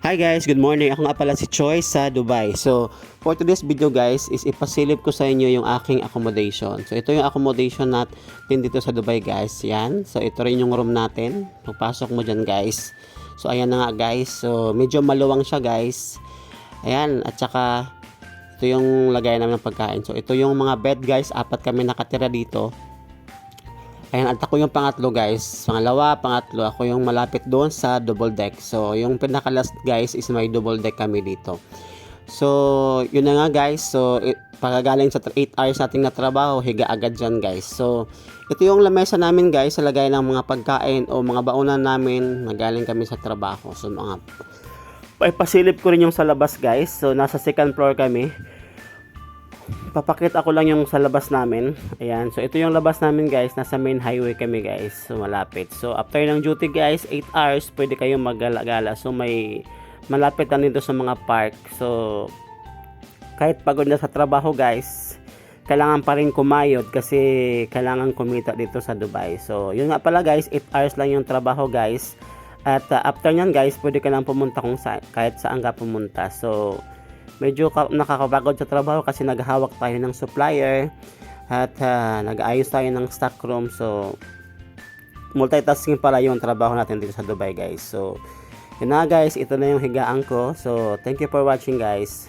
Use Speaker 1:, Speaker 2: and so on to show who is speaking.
Speaker 1: Hi guys, good morning. Ako nga pala si Choi sa Dubai. So, for today's video guys is ipasilip ko sa inyo yung aking accommodation. So, ito yung accommodation natin dito sa Dubai guys. Yan. So, ito rin yung room natin. Pagpasok mo dyan guys. So, ayan na nga guys. So, medyo maluwang siya guys. Ayan. At saka, ito yung lagayan namin ng pagkain. So, ito yung mga bed guys. Apat kami nakatira dito. Ayan, at ako yung pangatlo guys. Pangalawa, pangatlo. Ako yung malapit doon sa double deck. So, yung pinaka-last guys is may double deck kami dito. So, yun na nga guys. So, pagkagaling sa 8 hours nating na trabaho, higa agad dyan guys. So, ito yung lamesa namin guys. Sa lagay ng mga pagkain o mga baunan namin. Nagaling kami sa trabaho. So, pasilip ko rin yung sa labas guys. So, nasa second floor kami. Papakita ko lang yung sa labas namin. Ayan. So, ito yung labas namin guys. Nasa main highway kami guys. So, malapit. So, after ng duty guys, 8 hours, pwede kayong maggala-gala. So, may malapit na nito sa mga park. So, kahit pagod na sa trabaho guys, kailangan pa rin kumayod kasi kailangan kumita dito sa Dubai. So, yun nga pala guys, 8 hours lang yung trabaho guys. At after nyan guys, pwede ka lang pumunta kahit saan ka pumunta. So, medyo nakakapagod sa trabaho kasi naghahawak tayo ng supplier at nag-aayos tayo ng stock room. So, multitasking pala yung trabaho natin dito sa Dubai guys. So, yun na guys, ito na yung higaan ko. So, thank you for watching guys.